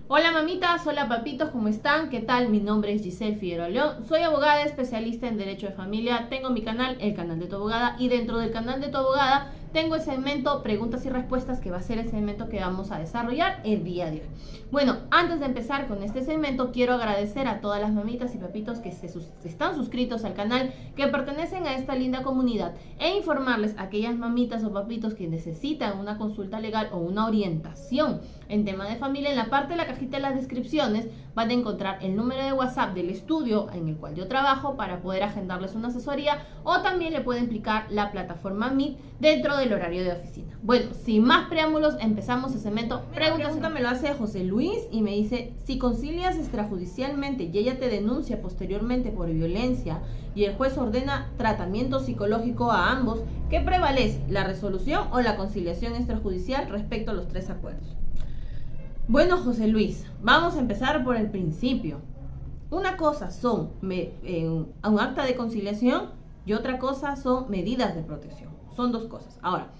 Hola mamitas, hola papitos, ¿cómo están? ¿Qué tal? Mi nombre es Giselle Figueroa León, soy abogada especialista en Derecho de Familia, tengo mi canal, el canal de tu abogada, y dentro del canal de tu abogada tengo el segmento Preguntas y Respuestas, que va a ser el segmento que vamos a desarrollar el día de hoy. Bueno, antes de empezar con este segmento, quiero agradecer a todas las mamitas y papitos que están suscritos al canal, que pertenecen a esta linda comunidad, e informarles a aquellas mamitas o papitos que necesitan una consulta legal o una orientación en tema de familia. En la parte de la cajita de las descripciones van a encontrar el número de WhatsApp del estudio en el cual yo trabajo para poder agendarles una asesoría, o también le pueden aplicar la plataforma Meet dentro del horario de oficina. Bueno, sin más preámbulos, empezamos el segmento. Pregunta me lo hace José Luis y me dice: si concilias extrajudicialmente y ella te denuncia posteriormente por violencia y el juez ordena tratamiento psicológico a ambos, ¿qué prevalece, la resolución o la conciliación extrajudicial respecto a los tres acuerdos? Bueno, José Luis, vamos a empezar por el principio. Una cosa son un acta de conciliación y otra cosa son medidas de protección. Son dos cosas. Ahora,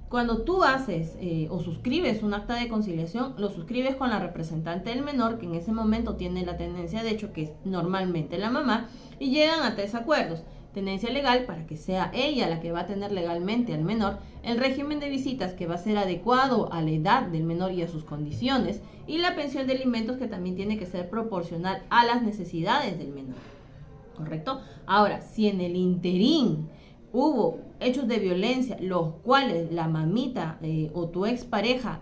cuando tú haces o suscribes un acta de conciliación, lo suscribes con la representante del menor, que en ese momento tiene la tendencia de hecho, que es normalmente la mamá, y llegan a tres acuerdos. Tenencia legal, para que sea ella la que va a tener legalmente al menor; el régimen de visitas, que va a ser adecuado a la edad del menor y a sus condiciones; y la pensión de alimentos, que también tiene que ser proporcional a las necesidades del menor. ¿Correcto? Ahora, si en el interín hubo hechos de violencia, los cuales la mamita o tu expareja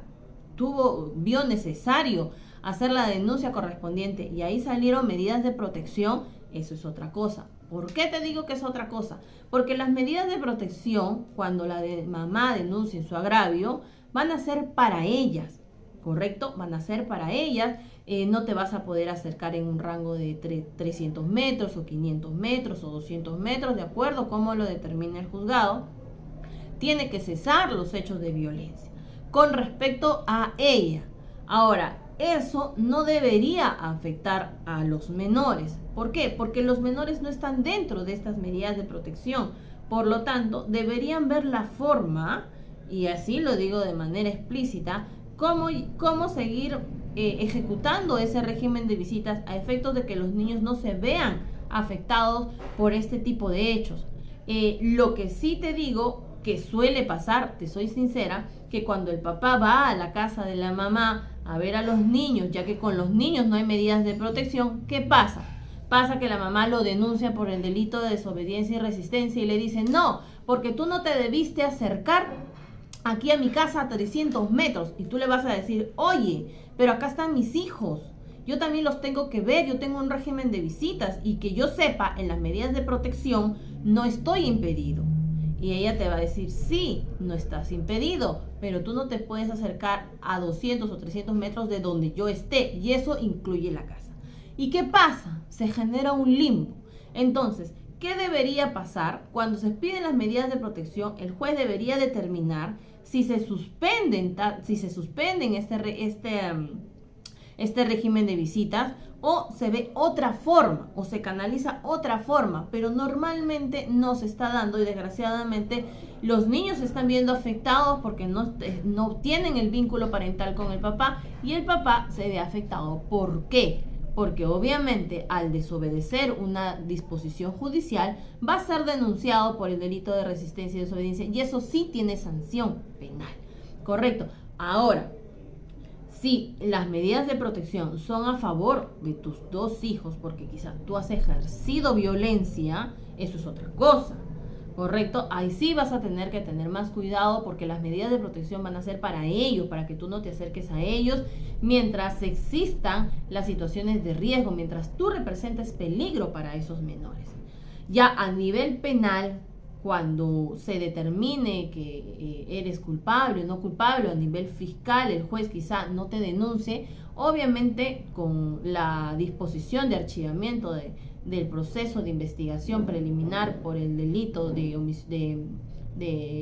vio necesario hacer la denuncia correspondiente y ahí salieron medidas de protección, eso es otra cosa. ¿Por qué te digo que es otra cosa? Porque las medidas de protección, cuando la mamá denuncie su agravio, van a ser para ellas, ¿correcto? Van a ser para ellas. No te vas a poder acercar en un rango de 300 metros o 500 metros o 200 metros, de acuerdo como lo determine el juzgado. Tiene que cesar los hechos de violencia con respecto a ella. Ahora, eso no debería afectar a los menores. ¿Por qué? Porque los menores no están dentro de estas medidas de protección. Por lo tanto, deberían ver la forma, y así lo digo de manera explícita, cómo seguir ejecutando ese régimen de visitas a efectos de que los niños no se vean afectados por este tipo de hechos. Lo que sí te digo que suele pasar, te soy sincera, que cuando el papá va a la casa de la mamá a ver a los niños, ya que con los niños no hay medidas de protección, ¿qué pasa? Pasa que la mamá lo denuncia por el delito de desobediencia y resistencia y le dice: no, porque tú no te debiste acercar aquí a mi casa a 300 metros. Y tú le vas a decir: oye, pero acá están mis hijos, yo también los tengo que ver, yo tengo un régimen de visitas y que yo sepa, en las medidas de protección no estoy impedido. Y ella te va a decir: sí, no estás impedido, pero tú no te puedes acercar a 200 o 300 metros de donde yo esté, y eso incluye la casa. ¿Y qué pasa? Se genera un limbo. Entonces, ¿qué debería pasar? Cuando se piden las medidas de protección, el juez debería determinar si se suspenden este régimen de visitas, o se ve otra forma o se canaliza otra forma, pero normalmente no se está dando, y desgraciadamente los niños se están viendo afectados porque no tienen el vínculo parental con el papá, y el papá se ve afectado. ¿Por qué? Porque obviamente al desobedecer una disposición judicial va a ser denunciado por el delito de resistencia y desobediencia, y eso sí tiene sanción penal. Correcto. Ahora, si las medidas de protección son a favor de tus dos hijos, porque quizá tú has ejercido violencia, eso es otra cosa, ¿correcto? Ahí sí vas a tener que tener más cuidado, porque las medidas de protección van a ser para ellos, para que tú no te acerques a ellos mientras existan las situaciones de riesgo, mientras tú representes peligro para esos menores. Ya a nivel penal, cuando se determine que eres culpable o no culpable, a nivel fiscal el juez quizá no te denuncie, obviamente con la disposición de archivamiento del proceso de investigación preliminar por el delito de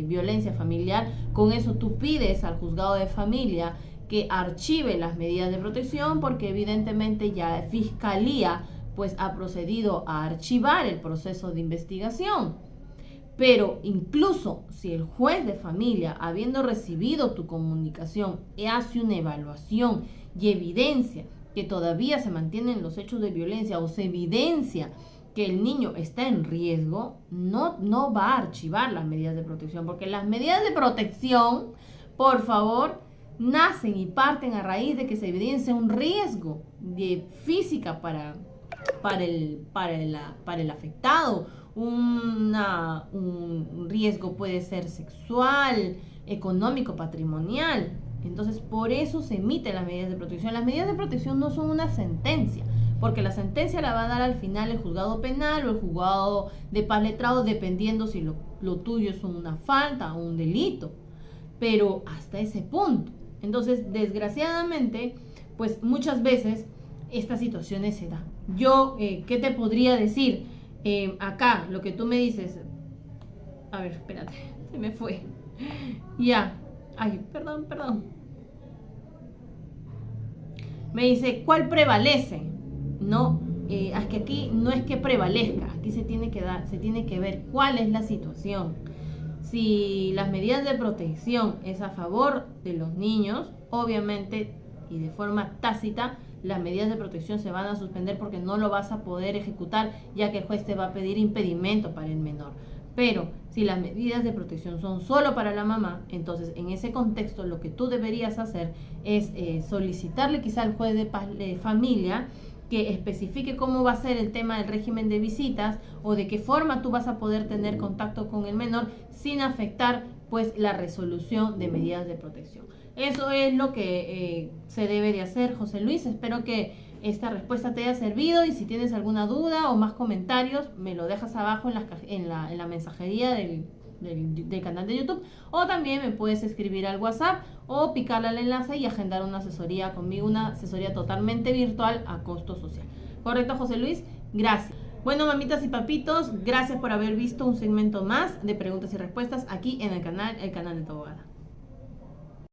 violencia familiar. Con eso tú pides al juzgado de familia que archive las medidas de protección, porque evidentemente ya la fiscalía pues ha procedido a archivar el proceso de investigación. Pero incluso si el juez de familia, habiendo recibido tu comunicación, hace una evaluación y evidencia que todavía se mantienen los hechos de violencia o se evidencia que el niño está en riesgo, no va a archivar las medidas de protección, porque las medidas de protección, por favor, nacen y parten a raíz de que se evidencia un riesgo de física para el afectado. Un riesgo puede ser sexual, económico, patrimonial. Entonces, por eso se emiten las medidas de protección. Las medidas de protección no son una sentencia, porque la sentencia la va a dar al final el juzgado penal o el juzgado de paz letrado, dependiendo si lo tuyo es una falta o un delito. Pero hasta ese punto. Entonces, desgraciadamente, pues muchas veces estas situaciones se dan. Yo, ¿qué te podría decir? Acá, lo que tú me dices. A ver, espérate, se me fue. Ya. Ay, perdón. Me dice, ¿cuál prevalece? No, es que aquí no es que prevalezca, aquí se tiene que ver cuál es la situación. Si las medidas de protección es a favor de los niños, obviamente y de forma tácita, las medidas de protección se van a suspender porque no lo vas a poder ejecutar, ya que el juez te va a pedir impedimento para el menor. Pero si las medidas de protección son solo para la mamá, entonces en ese contexto lo que tú deberías hacer es solicitarle quizá al juez de familia que especifique cómo va a ser el tema del régimen de visitas o de qué forma tú vas a poder tener contacto con el menor sin afectar pues la resolución de medidas de protección. Eso es lo que se debe de hacer, José Luis. Espero que esta respuesta te haya servido y si tienes alguna duda o más comentarios, me lo dejas abajo en la mensajería del canal de YouTube, o también me puedes escribir al WhatsApp o picarle al enlace y agendar una asesoría conmigo, una asesoría totalmente virtual a costo social. ¿Correcto, José Luis? Gracias. Bueno, mamitas y papitos, gracias por haber visto un segmento más de preguntas y respuestas aquí en el canal de tu abogada.